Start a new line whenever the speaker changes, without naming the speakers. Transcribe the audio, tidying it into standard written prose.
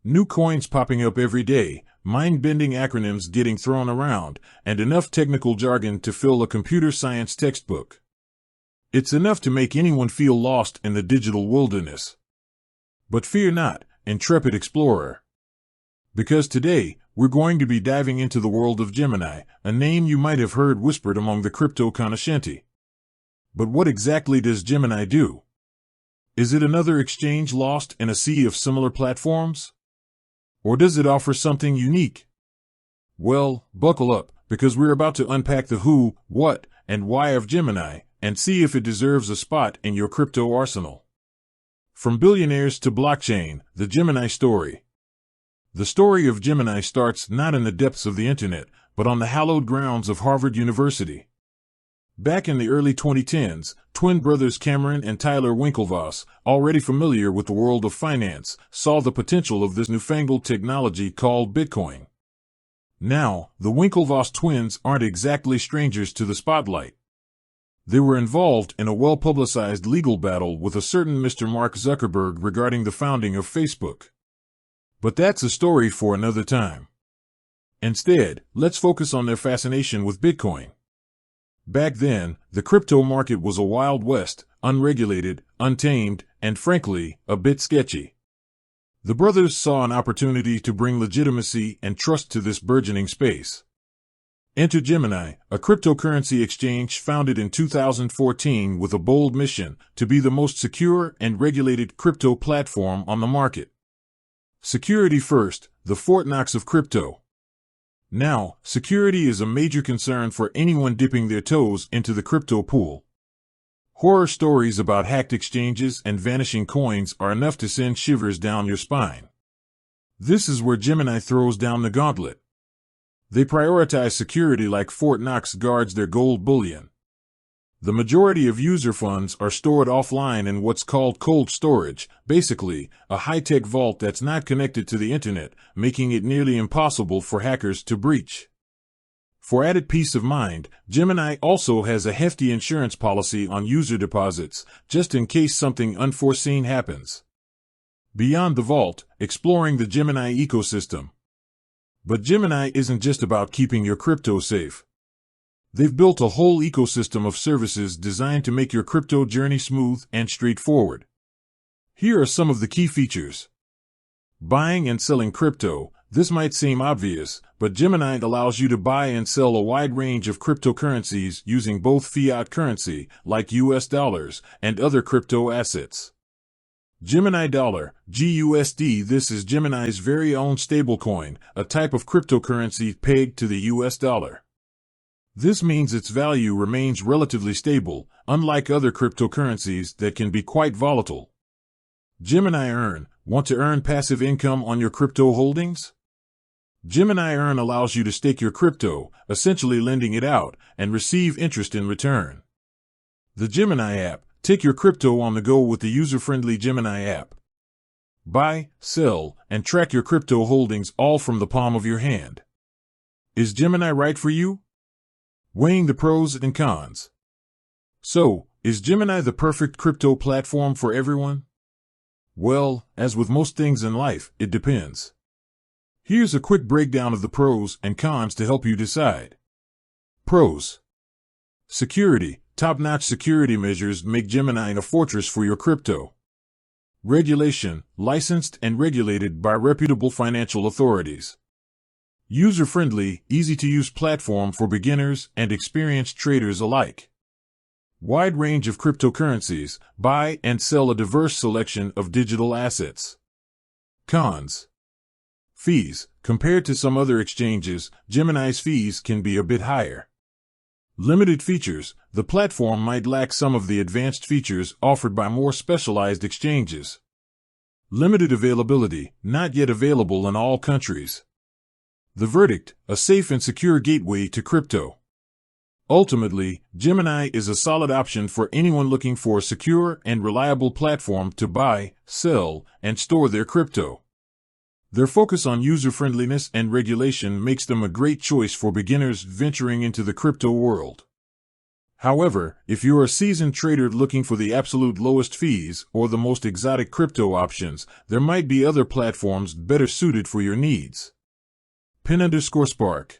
New coins popping up every day, mind-bending acronyms getting thrown around, and enough technical jargon to fill a computer science textbook. It's enough to make anyone feel lost in the digital wilderness. But fear not, intrepid explorer. Because today, we're going to be diving into the world of Gemini, a name you might have heard whispered among the crypto cognoscenti. But what exactly does Gemini do? Is it another exchange lost in a sea of similar platforms? Or does it offer something unique? Well, buckle up, because we're about to unpack the who, what, and why of Gemini, and see if it deserves a spot in your crypto arsenal. From billionaires to blockchain, the Gemini story. The story of Gemini starts not in the depths of the internet, but on the hallowed grounds of Harvard University. Back in the early 2010s, twin brothers Cameron and Tyler Winklevoss, already familiar with the world of finance, saw the potential of this newfangled technology called Bitcoin. Now, the Winklevoss twins aren't exactly strangers to the spotlight. They were involved in a well-publicized legal battle with a certain Mr. Mark Zuckerberg regarding the founding of Facebook. But that's a story for another time. Instead, let's focus on their fascination with Bitcoin. Back then, the crypto market was a wild west, unregulated, untamed, and frankly, a bit sketchy. The brothers saw an opportunity to bring legitimacy and trust to this burgeoning space. Enter Gemini, a cryptocurrency exchange founded in 2014 with a bold mission to be the most secure and regulated crypto platform on the market. Security first, the Fort Knox of crypto. Now, security is a major concern for anyone dipping their toes into the crypto pool. Horror stories about hacked exchanges and vanishing coins are enough to send shivers down your spine. This is where Gemini throws down the gauntlet. They prioritize security like Fort Knox guards their gold bullion. The majority of user funds are stored offline in what's called cold storage, basically, a high-tech vault that's not connected to the internet, making it nearly impossible for hackers to breach. For added peace of mind, Gemini also has a hefty insurance policy on user deposits, just in case something unforeseen happens. Beyond the vault, exploring the Gemini ecosystem. But Gemini isn't just about keeping your crypto safe. They've built a whole ecosystem of services designed to make your crypto journey smooth and straightforward. Here are some of the key features. Buying and selling crypto. This might seem obvious, but Gemini allows you to buy and sell a wide range of cryptocurrencies using both fiat currency, like US dollars, and other crypto assets. Gemini Dollar, GUSD. This is Gemini's very own stablecoin, a type of cryptocurrency pegged to the US dollar. This means its value remains relatively stable, unlike other cryptocurrencies that can be quite volatile. Gemini Earn. Want to earn passive income on your crypto holdings? Gemini Earn allows you to stake your crypto, essentially lending it out, and receive interest in return. The Gemini app. Take your crypto on the go with the user-friendly Gemini app. Buy, sell, and track your crypto holdings all from the palm of your hand. Is Gemini right for you? Weighing the pros and cons. So, is Gemini the perfect crypto platform for everyone? Well, as with most things in life, it depends. Here's a quick breakdown of the pros and cons to help you decide. Pros. Security. Top-notch security measures make Gemini a fortress for your crypto. Regulation. Licensed and regulated by reputable financial authorities. User-friendly, easy-to-use platform for beginners and experienced traders alike. Wide range of cryptocurrencies. Buy and sell a diverse selection of digital assets. Cons. Fees. Compared to some other exchanges, Gemini's fees can be a bit higher. Limited features. The platform might lack some of the advanced features offered by more specialized exchanges. Limited availability. Not yet available in all countries. The verdict. A safe and secure gateway to crypto. Ultimately, Gemini is a solid option for anyone looking for a secure and reliable platform to buy, sell, and store their crypto. Their focus on user-friendliness and regulation makes them a great choice for beginners venturing into the crypto world. However, if you're a seasoned trader looking for the absolute lowest fees or the most exotic crypto options, there might be other platforms better suited for your needs. Pin_Spark